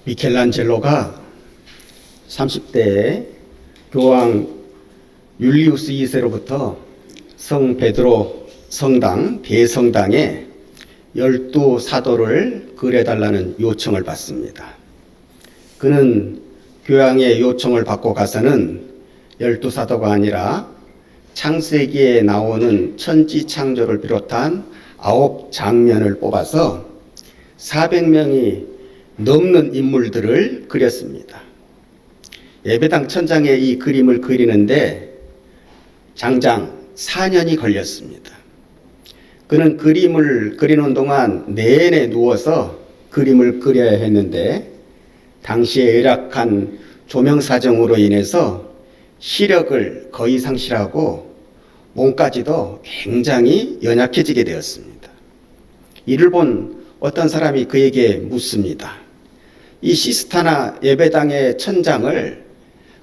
미켈란젤로가 30대에 교황 율리우스 2세로부터 성 베드로 성당, 대성당에 12사도를 그려달라는 요청을 받습니다. 그는 교황의 요청을 받고 가서는 12사도가 아니라 창세기에 나오는 천지창조를 비롯한 9장면을 뽑아서 400명이 넘는 인물들을 그렸습니다. 예배당 천장에 이 그림을 그리는데 장장 4년이 걸렸습니다. 그는 그림을 그리는 동안 내내 누워서 그림을 그려야 했는데 당시에 열악한 조명 사정으로 인해서 시력을 거의 상실하고 몸까지도 굉장히 연약해지게 되었습니다. 이를 본 어떤 사람이 그에게 묻습니다. 이 시스타나 예배당의 천장을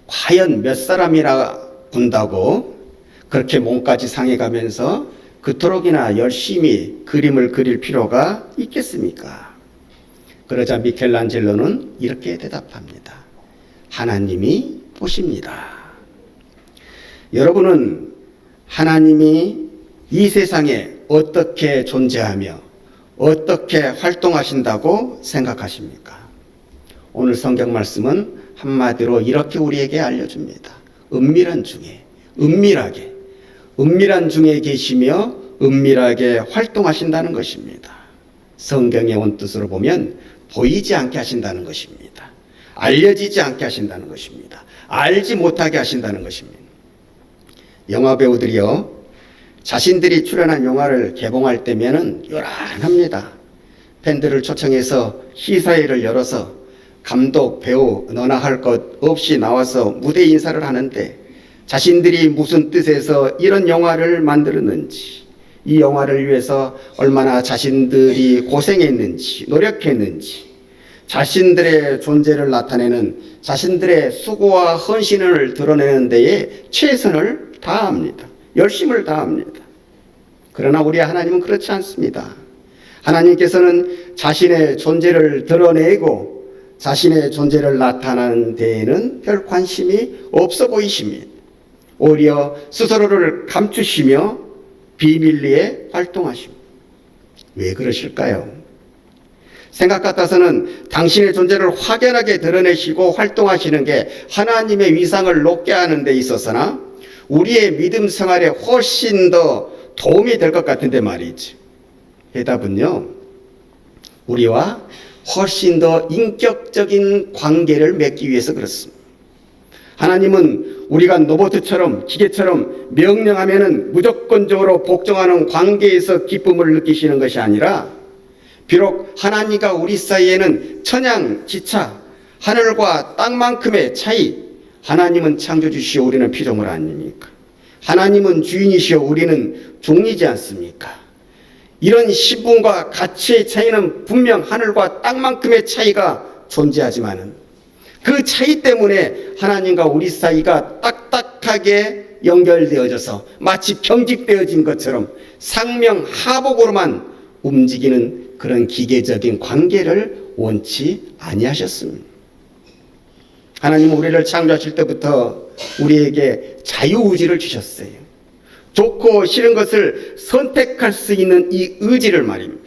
과연 몇 사람이나 본다고 그렇게 몸까지 상해가면서 그토록이나 열심히 그림을 그릴 필요가 있겠습니까? 그러자 미켈란젤로는 이렇게 대답합니다. 하나님이 보십니다. 여러분은 하나님이 이 세상에 어떻게 존재하며 어떻게 활동하신다고 생각하십니까? 오늘 성경 말씀은 한마디로 이렇게 우리에게 알려줍니다. 은밀한 중에, 은밀한 중에 계시며 은밀하게 활동하신다는 것입니다. 성경의 원뜻으로 보면 보이지 않게 하신다는 것입니다. 알려지지 않게 하신다는 것입니다. 알지 못하게 하신다는 것입니다. 영화 배우들이요, 자신들이 출연한 영화를 개봉할 때면은 요란합니다. 팬들을 초청해서 시사회를 열어서 감독, 배우, 너나 할 것 없이 나와서 무대 인사를 하는데 자신들이 무슨 뜻에서 이런 영화를 만들었는지, 이 영화를 위해서 얼마나 자신들이 고생했는지, 노력했는지, 자신들의 존재를 나타내는 자신들의 수고와 헌신을 드러내는 데에 최선을 다합니다. 열심을 다합니다. 그러나 우리 하나님은 그렇지 않습니다. 하나님께서는 자신의 존재를 드러내고 자신의 존재를 나타내는 데에는 별 관심이 없어 보이십니다. 오히려 스스로를 감추시며 비밀리에 활동하십니다. 왜 그러실까요? 생각 같아서는 당신의 존재를 확연하게 드러내시고 활동하시는 게 하나님의 위상을 높게 하는 데 있어서나 우리의 믿음 생활에 훨씬 더 도움이 될 것 같은데 말이지. 대답은요, 우리와 훨씬 더 인격적인 관계를 맺기 위해서 그렇습니다. 하나님은 우리가 로봇처럼 기계처럼 명령하면은 무조건적으로 복종하는 관계에서 기쁨을 느끼시는 것이 아니라 비록 하나님과 우리 사이에는 천양 지차 하늘과 땅만큼의 차이, 하나님은 창조주시오 우리는 피조물 아닙니까? 하나님은 주인이시오 우리는 종이지 않습니까? 이런 신분과 가치의 차이는 분명 하늘과 땅만큼의 차이가 존재하지만은 그 차이 때문에 하나님과 우리 사이가 딱딱하게 연결되어져서 마치 경직되어진 것처럼 상명하복으로만 움직이는 그런 기계적인 관계를 원치 아니하셨습니다. 하나님은 우리를 창조하실 때부터 우리에게 자유의지를 주셨어요. 좋고 싫은 것을 선택할 수 있는 이 의지를 말입니다.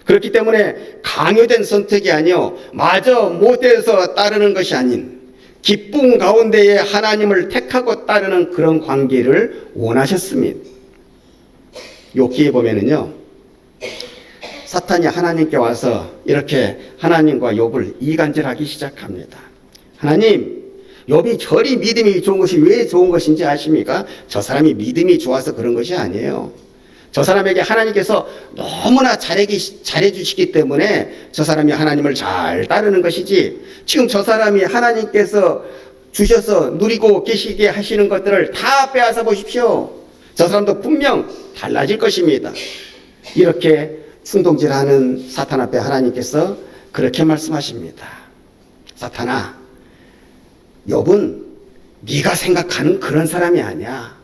그렇기 때문에 강요된 선택이 아니요 마저 못해서 따르는 것이 아닌 기쁨 가운데에 하나님을 택하고 따르는 그런 관계를 원하셨습니다. 욥기에 보면은요, 사탄이 하나님께 와서 이렇게 하나님과 욥을 이간질하기 시작합니다. 하나님, 욥이 저리 믿음이 좋은 것이 왜 좋은 것인지 아십니까? 저 사람이 믿음이 좋아서 그런 것이 아니에요. 저 사람에게 하나님께서 너무나 잘해주시기 때문에 저 사람이 하나님을 잘 따르는 것이지, 지금 저 사람이 하나님께서 주셔서 누리고 계시게 하시는 것들을 다 빼앗아 보십시오. 저 사람도 분명 달라질 것입니다. 이렇게 충동질하는 사탄 앞에 하나님께서 그렇게 말씀하십니다. 사탄아, 욥은 네가 생각하는 그런 사람이 아니야.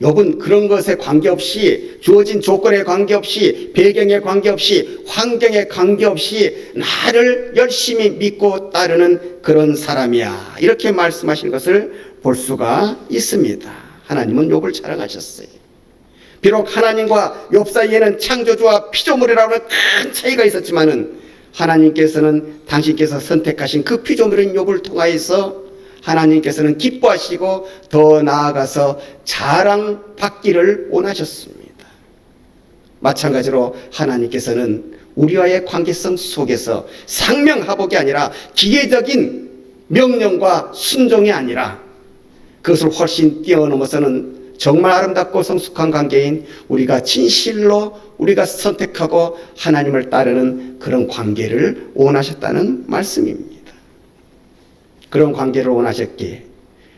욥은 그런 것에 관계없이, 주어진 조건에 관계없이, 배경에 관계없이, 환경에 관계없이 나를 열심히 믿고 따르는 그런 사람이야, 이렇게 말씀하신 것을 볼 수가 있습니다. 하나님은 욥을 자랑하셨어요. 비록 하나님과 욥 사이에는 창조주와 피조물이라고 하는 큰 차이가 있었지만은 하나님께서는 당신께서 선택하신 그 피조물인 욥을 통하여서 하나님께서는 기뻐하시고 더 나아가서 자랑받기를 원하셨습니다. 마찬가지로 하나님께서는 우리와의 관계성 속에서 상명하복이 아니라 기계적인 명령과 순종이 아니라 그것을 훨씬 뛰어넘어서는 정말 아름답고 성숙한 관계인 우리가 진실로 우리가 선택하고 하나님을 따르는 그런 관계를 원하셨다는 말씀입니다. 그런 관계를 원하셨기에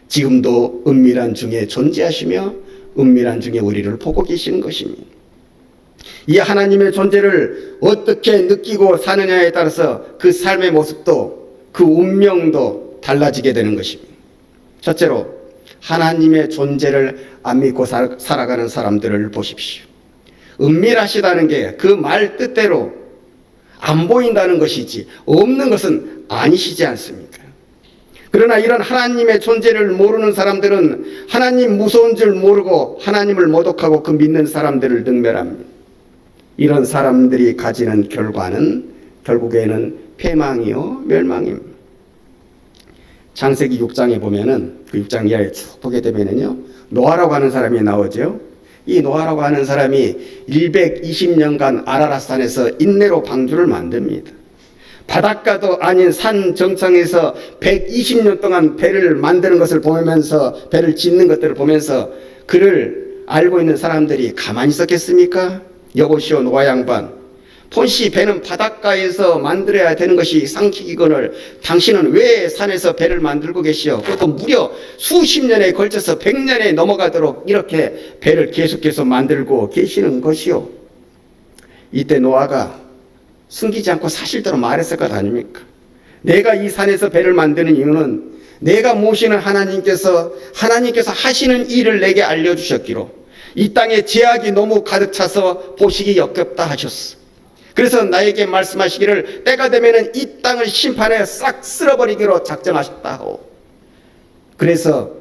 지금도 은밀한 중에 존재하시며 은밀한 중에 우리를 보고 계시는 것입니다. 이 하나님의 존재를 어떻게 느끼고 사느냐에 따라서 그 삶의 모습도 그 운명도 달라지게 되는 것입니다. 첫째로 하나님의 존재를 안 믿고 살아가는 사람들을 보십시오. 은밀하시다는 게 그 말 뜻대로 안 보인다는 것이지 없는 것은 아니시지 않습니까? 그러나 이런 하나님의 존재를 모르는 사람들은 하나님 무서운 줄 모르고 하나님을 모독하고 그 믿는 사람들을 능멸합니다. 이런 사람들이 가지는 결과는 결국에는 패망이요 멸망입니다. 창세기 6장에 보면은 그 6장 이하에 쭉 보게 되면은요, 노아라고 하는 사람이 나오죠. 이 노아라고 하는 사람이 120년간 아라랏산에서 인내로 방주를 만듭니다. 바닷가도 아닌 산 정상에서 120년 동안 배를 만드는 것을 보면서, 배를 짓는 것들을 보면서 그를 알고 있는 사람들이 가만히 있었겠습니까? 여보시오 노아 양반, 폰씨 배는 바닷가에서 만들어야 되는 것이 상식이거늘 당신은 왜 산에서 배를 만들고 계시오? 그것도 무려 수십 년에 걸쳐서 100년에 넘어가도록 이렇게 배를 계속해서 만들고 계시는 것이오. 이때 노아가 숨기지 않고 사실대로 말했을 것 아닙니까? 내가 이 산에서 배를 만드는 이유는 내가 모시는 하나님께서 하시는 일을 내게 알려주셨기로 이 땅에 제약이 너무 가득 차서 보시기 역겹다 하셨어. 그래서 나에게 말씀하시기를 때가 되면은 이 땅을 심판해 싹 쓸어버리기로 작정하셨다고. 그래서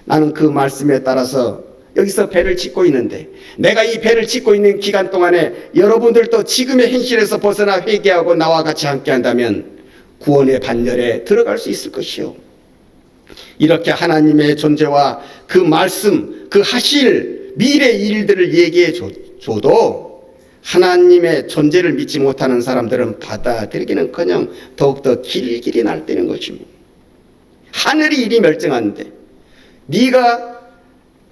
나는 그 말씀에 따라서 여기서 배를 짓고 있는데, 내가 이 배를 짓고 있는 기간 동안에 여러분들도 지금의 현실에서 벗어나 회개하고 나와 같이 함께 한다면 구원의 반열에 들어갈 수 있을 것이요. 이렇게 하나님의 존재와 그 말씀, 그 하실 미래 일들을 얘기해 줘도 하나님의 존재를 믿지 못하는 사람들은 받아들이기는커녕 더욱더 길길이 날뛰는 것입니다. 하늘이 이리 멸정한데 네가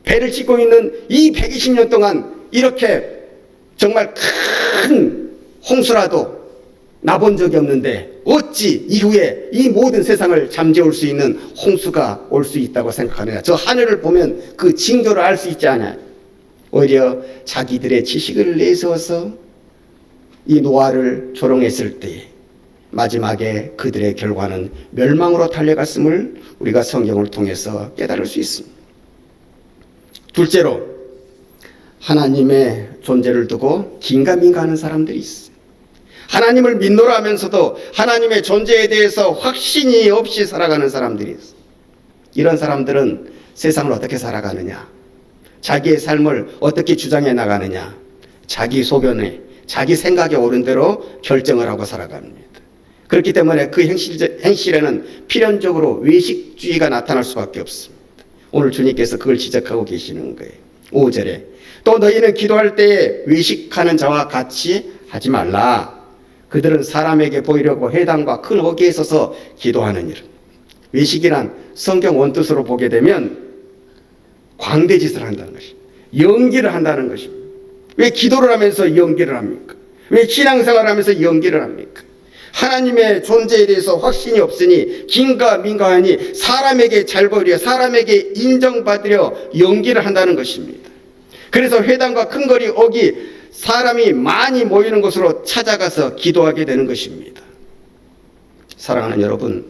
배를 짓고 있는 이 120년 동안 이렇게 정말 큰 홍수라도 나본 적이 없는데 어찌 이후에 이 모든 세상을 잠재울 수 있는 홍수가 올 수 있다고 생각하느냐? 저 하늘을 보면 그 징조를 알 수 있지 않아요? 오히려 자기들의 지식을 내세워서 이 노아를 조롱했을 때 마지막에 그들의 결과는 멸망으로 달려갔음을 우리가 성경을 통해서 깨달을 수 있습니다. 둘째로 하나님의 존재를 두고 긴가민가하는 사람들이 있어요. 하나님을 믿노라 하면서도 하나님의 존재에 대해서 확신이 없이 살아가는 사람들이 있어요. 이런 사람들은 세상을 어떻게 살아가느냐, 자기의 삶을 어떻게 주장해 나가느냐, 자기 소견에 자기 생각에 옳은 대로 결정을 하고 살아갑니다. 그렇기 때문에 그 행실에는 필연적으로 외식주의가 나타날 수밖에 없습니다. 오늘 주님께서 그걸 지적하고 계시는 거예요. 5절에 또 너희는 기도할 때에 외식하는 자와 같이 하지 말라. 그들은 사람에게 보이려고 회당과 큰 어귀에 서서 기도하느니라. 외식이란 성경 원뜻으로 보게 되면 광대짓을 한다는 것입니다. 연기를 한다는 것입니다. 왜 기도를 하면서 연기를 합니까? 왜 신앙생활을 하면서 연기를 합니까? 하나님의 존재에 대해서 확신이 없으니 긴가민가하니 사람에게 잘 보이려, 사람에게 인정받으려 연기를 한다는 것입니다. 그래서 회당과 큰 거리 어귀, 사람이 많이 모이는 곳으로 찾아가서 기도하게 되는 것입니다. 사랑하는 여러분,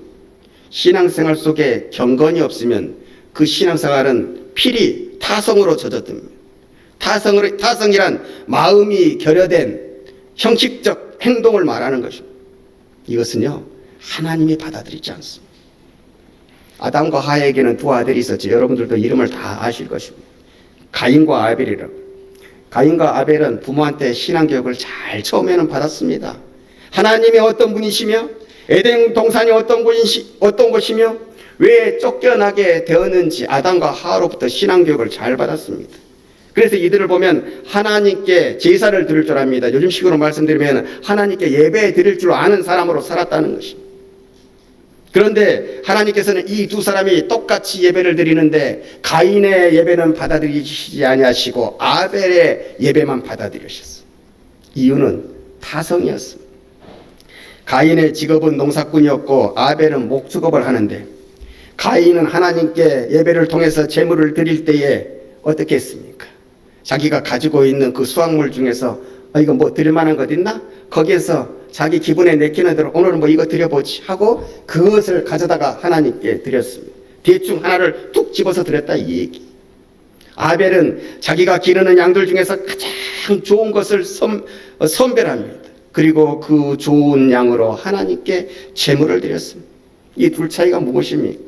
신앙생활 속에 경건이 없으면 그 신앙생활은 필히 타성으로 젖어듭니다. 타성이란 마음이 결여된 형식적 행동을 말하는 것입니다. 이것은요, 하나님이 받아들이지 않습니다. 아담과 하와에게는 두 아들이 있었지. 여러분들도 이름을 다 아실 것입니다. 가인과 아벨이라고. 가인과 아벨은 부모한테 신앙교육을 잘 처음에는 받았습니다. 하나님이 어떤 분이시며 에덴 동산이 어떤 것이며 왜 쫓겨나게 되었는지 아담과 하와로부터 신앙교육을 잘 받았습니다. 그래서 이들을 보면 하나님께 제사를 드릴 줄 압니다. 요즘식으로 말씀드리면 하나님께 예배 드릴 줄 아는 사람으로 살았다는 것입니다. 그런데 하나님께서는 이 두 사람이 똑같이 예배를 드리는데 가인의 예배는 받아들이시지 아니하시고 아벨의 예배만 받아들이셨어요. 이유는 타성이었습니다. 가인의 직업은 농사꾼이었고 아벨은 목축업을 하는데 가인은 하나님께 예배를 통해서 제물을 드릴 때에 어떻게 했습니까? 자기가 가지고 있는 그 수확물 중에서 이거 뭐 드릴 만한 것 있나? 거기에서 자기 기분에 내키는 대로 오늘은 뭐 이거 드려보지 하고 그것을 가져다가 하나님께 드렸습니다. 대충 하나를 툭 집어서 드렸다 이 얘기. 아벨은 자기가 기르는 양들 중에서 가장 좋은 것을 선별합니다. 그리고 그 좋은 양으로 하나님께 제물을 드렸습니다. 이 둘 차이가 무엇입니까?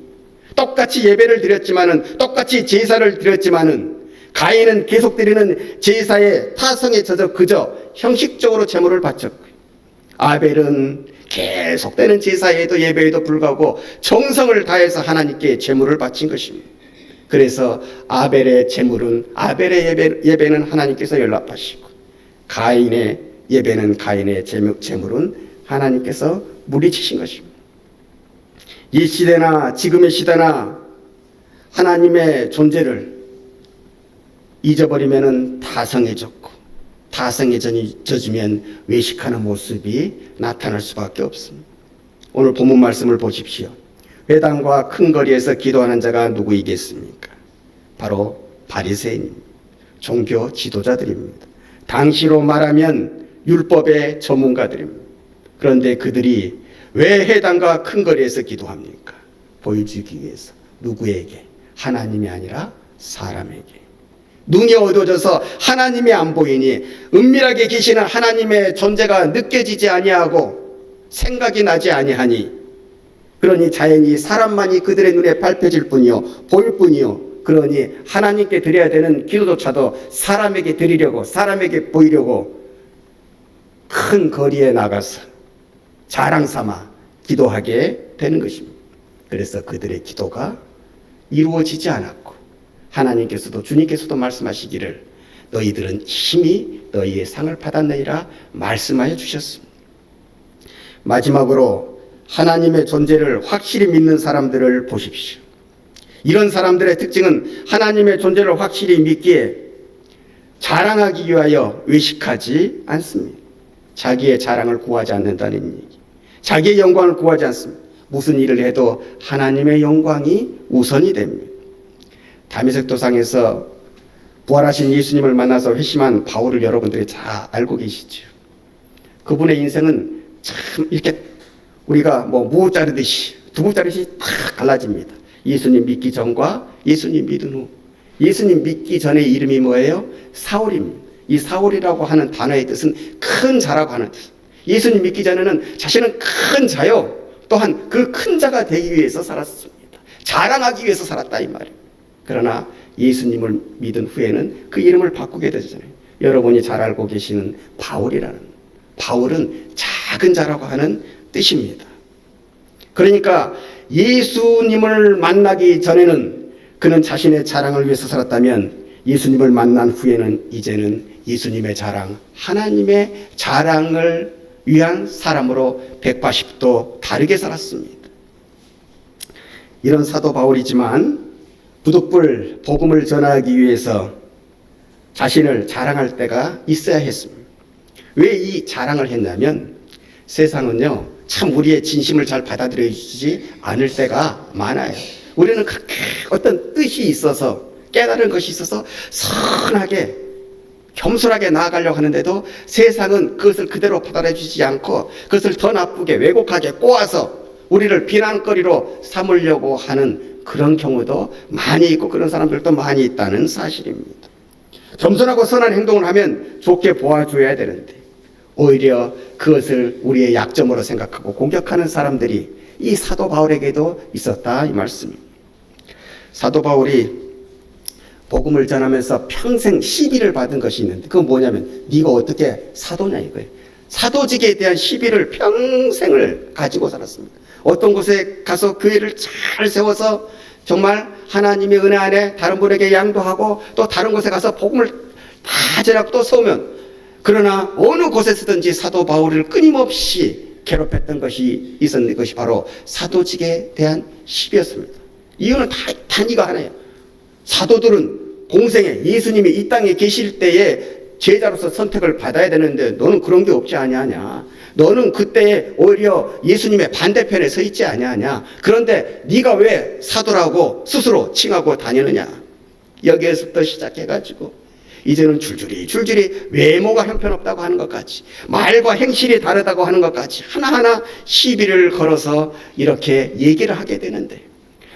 똑같이 예배를 드렸지만은, 똑같이 제사를 드렸지만은 가인은 계속 드리는 제사의 타성에 젖어 그저 형식적으로 제물을 바쳤고요. 아벨은 계속되는 제사에도 예배에도 불구하고 정성을 다해서 하나님께 제물을 바친 것입니다. 그래서 아벨의 예배는 하나님께서 연락하시고 가인의 예배는 가인의 제물은 하나님께서 물리치신 것입니다. 이 시대나 지금의 시대나 하나님의 존재를 잊어버리면 타성해졌고 타성에 젖으면 외식하는 모습이 나타날 수밖에 없습니다. 오늘 본문 말씀을 보십시오. 회당과 큰 거리에서 기도하는 자가 누구이겠습니까? 바로 바리새인입니다. 종교 지도자들입니다. 당시로 말하면 율법의 전문가들입니다. 그런데 그들이 왜 회당과 큰 거리에서 기도합니까? 보여주기 위해서. 누구에게? 하나님이 아니라 사람에게. 눈이 어두워져서 하나님이 안 보이니 은밀하게 계시는 하나님의 존재가 느껴지지 아니하고 생각이 나지 아니하니 그러니 자연히 사람만이 그들의 눈에 밟혀질 뿐이요 보일 뿐이요 그러니 하나님께 드려야 되는 기도조차도 사람에게 드리려고 사람에게 보이려고 큰 거리에 나가서 자랑 삼아 기도하게 되는 것입니다. 그래서 그들의 기도가 이루어지지 않았고 하나님께서도 주님께서도 말씀하시기를 너희들은 심히 너희의 상을 받았느니라 말씀하여 주셨습니다. 마지막으로 하나님의 존재를 확실히 믿는 사람들을 보십시오. 이런 사람들의 특징은 하나님의 존재를 확실히 믿기에 자랑하기 위하여 외식하지 않습니다. 자기의 자랑을 구하지 않는다는 얘기. 자기의 영광을 구하지 않습니다. 무슨 일을 해도 하나님의 영광이 우선이 됩니다. 다메섹 도상에서 부활하신 예수님을 만나서 회심한 바울을 여러분들이 잘 알고 계시죠. 그분의 인생은 참 이렇게 우리가 뭐 무 자르듯이 두부 자르듯이 탁 갈라집니다. 예수님 믿기 전과 예수님 믿은 후. 예수님 믿기 전의 이름이 뭐예요? 사울입니다. 이 사울이라고 하는 단어의 뜻은 큰 자라고 하는 뜻. 예수님 믿기 전에는 자신은 큰 자요. 또한 그 큰 자가 되기 위해서 살았습니다. 자랑하기 위해서 살았다 이 말이에요. 그러나 예수님을 믿은 후에는 그 이름을 바꾸게 되잖아요. 여러분이 잘 알고 계시는 바울은 작은 자라고 하는 뜻입니다. 그러니까 예수님을 만나기 전에는 그는 자신의 자랑을 위해서 살았다면 예수님을 만난 후에는 이제는 예수님의 자랑, 하나님의 자랑을 위한 사람으로 180도 다르게 살았습니다. 이런 사도 바울이지만 부득불 복음을 전하기 위해서 자신을 자랑할 때가 있어야 했습니다. 왜 이 자랑을 했냐면 세상은요 참 우리의 진심을 잘 받아들여주지 않을 때가 많아요. 우리는 그렇게 어떤 뜻이 있어서 깨달은 것이 있어서 선하게 겸손하게 나아가려고 하는데도 세상은 그것을 그대로 받아들여주지 않고 그것을 더 나쁘게 왜곡하게 꼬아서 우리를 비난거리로 삼으려고 하는 그런 경우도 많이 있고 그런 사람들도 많이 있다는 사실입니다. 겸손하고 선한 행동을 하면 좋게 보아줘야 되는데 오히려 그것을 우리의 약점으로 생각하고 공격하는 사람들이 이 사도 바울에게도 있었다 이 말씀입니다. 사도 바울이 복음을 전하면서 평생 시비를 받은 것이 있는데 그건 뭐냐면 네가 어떻게 사도냐 이거예요. 사도직에 대한 시비를 평생을 가지고 살았습니다. 어떤 곳에 가서 교회를 잘 세워서 정말 하나님의 은혜 안에 다른 분에게 양도하고 또 다른 곳에 가서 복음을 다 전하고 또 세우면 그러나 어느 곳에서든지 사도 바울을 끊임없이 괴롭혔던 것이 있었는 것이 바로 사도직에 대한 시비였습니다. 이유는 단위가 하나예요. 사도들은 공생에 예수님이 이 땅에 계실 때에 제자로서 선택을 받아야 되는데 너는 그런 게 없지 아니하냐. 너는 그때 오히려 예수님의 반대편에 서 있지 아니하냐. 그런데 네가 왜 사도라고 스스로 칭하고 다니느냐. 여기에서부터 시작해가지고 이제는 줄줄이 외모가 형편없다고 하는 것까지 말과 행실이 다르다고 하는 것까지 하나하나 시비를 걸어서 이렇게 얘기를 하게 되는데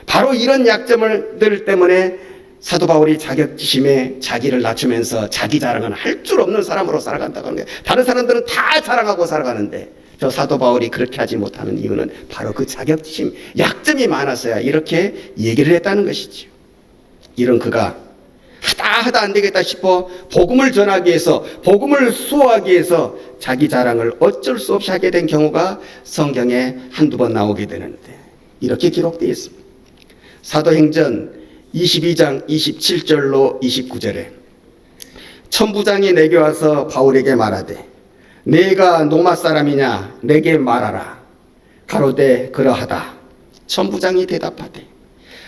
바로 이런 약점들 때문에 사도 바울이 자격지심에 자기를 낮추면서 자기 자랑은 할 줄 없는 사람으로 살아간다고 하는 거예요. 다른 사람들은 다 자랑하고 살아가는데 저 사도 바울이 그렇게 하지 못하는 이유는 바로 그 자격지심, 약점이 많았어야 이렇게 얘기를 했다는 것이죠. 이런 그가 하다 안 되겠다 싶어 복음을 전하기 위해서 복음을 수호하기 위해서 자기 자랑을 어쩔 수 없이 하게 된 경우가 성경에 한두 번 나오게 되는데 이렇게 기록되어 있습니다. 사도행전 22장 27절로 29절에 천부장이 내게 와서 바울에게 말하되 내가 로마 사람이냐 내게 말하라. 가로되 그러하다. 천부장이 대답하되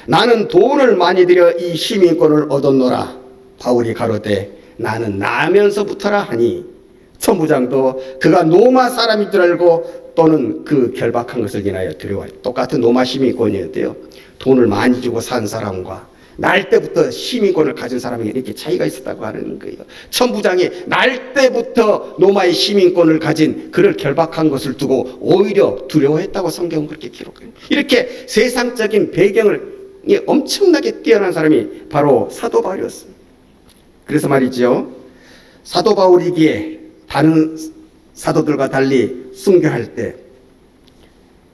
나는 돈을 많이 들여 이 시민권을 얻었노라. 바울이 가로되 나는 나면서부터라 하니 천부장도 그가 로마 사람인 줄 알고 또는 그 결박한 것을 인하여 두려워하여 똑같은 로마 시민권이었대요. 돈을 많이 주고 산 사람과 날 때부터 시민권을 가진 사람에게 이렇게 차이가 있었다고 하는 거예요. 천부장이 날 때부터 로마의 시민권을 가진 그를 결박한 것을 두고 오히려 두려워했다고 성경은 그렇게 기록해요. 이렇게 세상적인 배경을 엄청나게 뛰어난 사람이 바로 사도 바울이었습니다. 그래서 말이죠. 사도 바울이기에 다른 사도들과 달리 순교할 때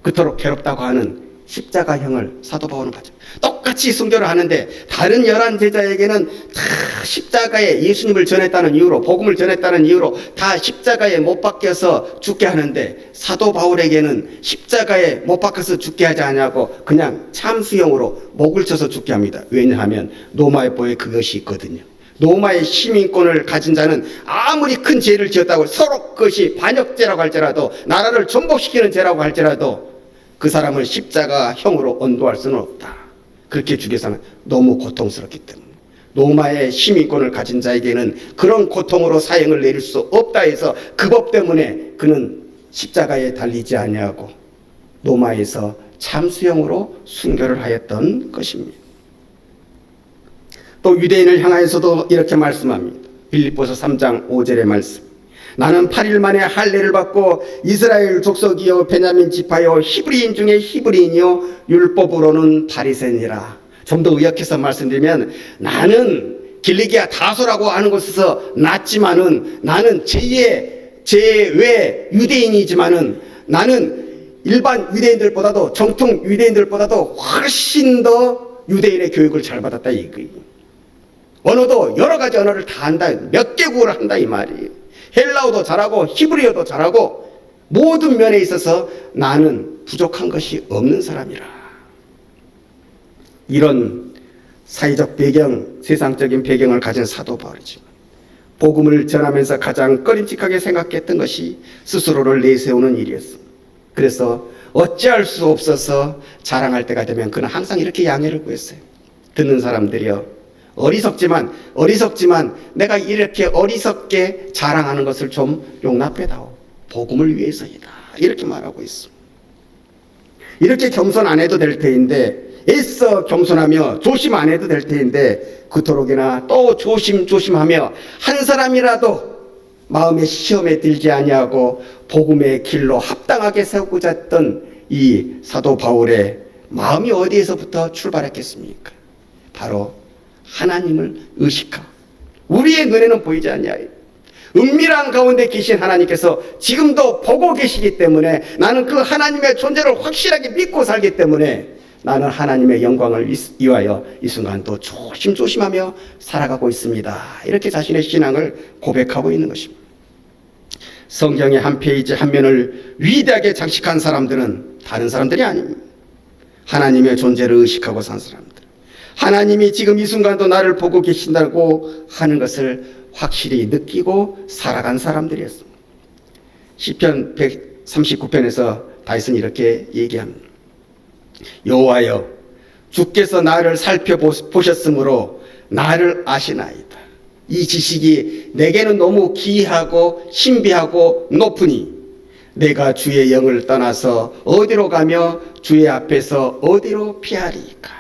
그토록 괴롭다고 하는 십자가형을 사도 바울은 받죠. 똑같이 순교를 하는데 다른 11 제자에게는 다 십자가에 예수님을 전했다는 이유로 복음을 전했다는 이유로 다 십자가에 못 박혀서 죽게 하는데 사도 바울에게는 십자가에 못 박혀서 죽게 하지 않냐고 그냥 참수형으로 목을 쳐서 죽게 합니다. 왜냐하면 로마법에 그것이 있거든요. 로마의 시민권을 가진 자는 아무리 큰 죄를 지었다고 서로 그것이 반역죄라고 할지라도 나라를 전복시키는 죄라고 할지라도 그 사람을 십자가형으로 언도할 수는 없다. 그렇게 죽여서는 너무 고통스럽기 때문에 로마의 시민권을 가진 자에게는 그런 고통으로 사형을 내릴 수 없다 해서 그 법 때문에 그는 십자가에 달리지 아니하고 로마에서 참수형으로 순교를 하였던 것입니다. 또 유대인을 향하여서도 이렇게 말씀합니다. 빌립보서 3장 5절의 말씀. 나는 8일 만에 할례를 받고 이스라엘 족속이요 베냐민 지파요 히브리인 중에 히브리인이요 율법으로는 바리새인이라. 좀 더 의역해서 말씀드리면 나는 길리기아 다소라고 하는 곳에서 났지만은 나는 제외 유대인이지만은 나는 일반 유대인들보다도 정통 유대인들보다도 훨씬 더 유대인의 교육을 잘 받았다 이거예요. 언어도 여러 가지 언어를 다 한다. 몇 개국을 한다 이 말이에요. 헬라어도 잘하고 히브리어도 잘하고 모든 면에 있어서 나는 부족한 것이 없는 사람이라. 이런 사회적 배경, 세상적인 배경을 가진 사도 바울이지만 복음을 전하면서 가장 꺼림칙하게 생각했던 것이 스스로를 내세우는 일이었습니다. 그래서 어찌할 수 없어서 자랑할 때가 되면 그는 항상 이렇게 양해를 구했어요. 듣는 사람들이요. 어리석지만 내가 이렇게 어리석게 자랑하는 것을 좀 용납해다오. 복음을 위해서이다. 이렇게 말하고 있습니다. 이렇게 겸손 안 해도 될 테인데 애써 겸손하며 조심 안 해도 될 테인데 그토록이나 또 조심하며 한 사람이라도 마음의 시험에 들지 아니하고 복음의 길로 합당하게 세우고자 했던 이 사도 바울의 마음이 어디에서부터 출발했겠습니까? 바로 하나님을 의식하고 우리의 눈에는 보이지 않냐. 은밀한 가운데 계신 하나님께서 지금도 보고 계시기 때문에 나는 그 하나님의 존재를 확실하게 믿고 살기 때문에 나는 하나님의 영광을 위하여 이 순간도 조심조심하며 살아가고 있습니다. 이렇게 자신의 신앙을 고백하고 있는 것입니다. 성경의 한 페이지 한 면을 위대하게 장식한 사람들은 다른 사람들이 아닙니다. 하나님의 존재를 의식하고 산 사람들. 하나님이 지금 이 순간도 나를 보고 계신다고 하는 것을 확실히 느끼고 살아간 사람들이었습니다. 시편 139편에서 다윗은 이렇게 얘기합니다. 여호와여, 주께서 나를 살펴보셨으므로 나를 아시나이다. 이 지식이 내게는 너무 기이하고 신비하고 높으니 내가 주의 영을 떠나서 어디로 가며 주의 앞에서 어디로 피하리까.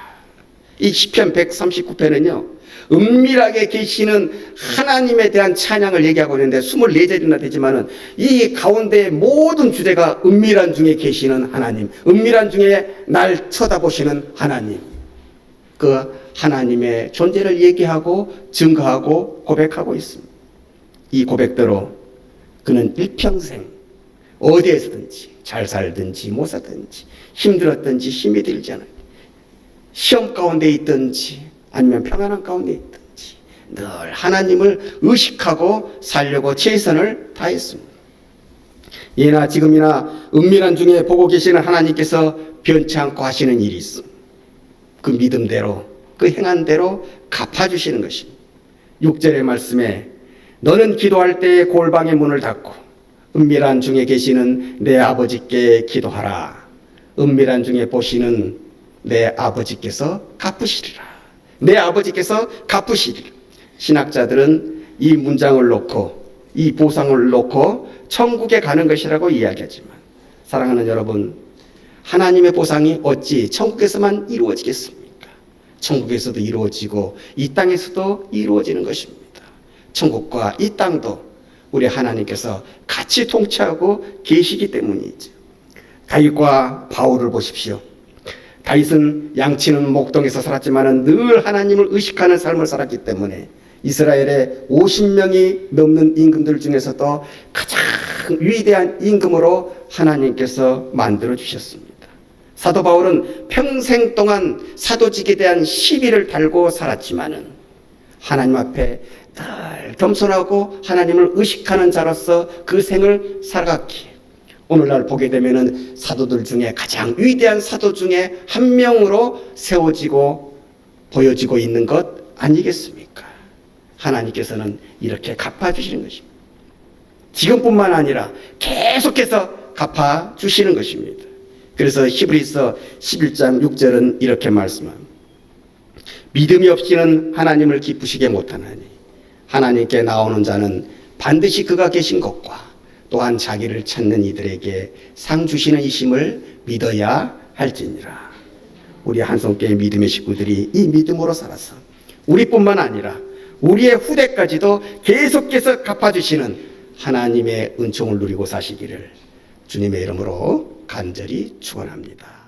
이 시편 139편은요 은밀하게 계시는 하나님에 대한 찬양을 얘기하고 있는데 24절이나 되지만은 이 가운데 모든 주제가 은밀한 중에 계시는 하나님, 은밀한 중에 날 쳐다보시는 하나님, 그 하나님의 존재를 얘기하고 증거하고 고백하고 있습니다. 이 고백대로 그는 일평생 어디에서든지 잘 살든지 못 살든지 힘들었든지 힘이 들지 않아요. 시험 가운데 있든지 아니면 평안한 가운데 있든지 늘 하나님을 의식하고 살려고 최선을 다했습니다. 예나 지금이나 은밀한 중에 보고 계시는 하나님께서 변치 않고 하시는 일이 있습니다. 그 믿음대로 그 행한대로 갚아주시는 것입니다. 6절의 말씀에 너는 기도할 때 골방의 문을 닫고 은밀한 중에 계시는 내 아버지께 기도하라. 은밀한 중에 보시는 내 아버지께서 갚으시리라. 내 아버지께서 갚으시리라. 신학자들은 이 문장을 놓고 이 보상을 놓고 천국에 가는 것이라고 이야기하지만 사랑하는 여러분, 하나님의 보상이 어찌 천국에서만 이루어지겠습니까? 천국에서도 이루어지고 이 땅에서도 이루어지는 것입니다. 천국과 이 땅도 우리 하나님께서 같이 통치하고 계시기 때문이죠. 다윗과 바울을 보십시오. 다윗은 양치는 목동에서 살았지만 늘 하나님을 의식하는 삶을 살았기 때문에 이스라엘의 50명이 넘는 임금들 중에서도 가장 위대한 임금으로 하나님께서 만들어 주셨습니다. 사도 바울은 평생 동안 사도직에 대한 시비를 달고 살았지만은 하나님 앞에 늘 겸손하고 하나님을 의식하는 자로서 그 생을 살아갔기에 오늘날 보게 되면은 사도들 중에 가장 위대한 사도 중에 한 명으로 세워지고 보여지고 있는 것 아니겠습니까? 하나님께서는 이렇게 갚아주시는 것입니다. 지금뿐만 아니라 계속해서 갚아주시는 것입니다. 그래서 히브리서 11장 6절은 이렇게 말씀합니다. 믿음이 없이는 하나님을 기쁘시게 못하나니 하나님께 나오는 자는 반드시 그가 계신 것과 또한 자기를 찾는 이들에게 상 주시는 이심을 믿어야 할지니라. 우리 한성교회 믿음의 식구들이 이 믿음으로 살아서 우리뿐만 아니라 우리의 후대까지도 계속해서 갚아주시는 하나님의 은총을 누리고 사시기를 주님의 이름으로 간절히 축원합니다.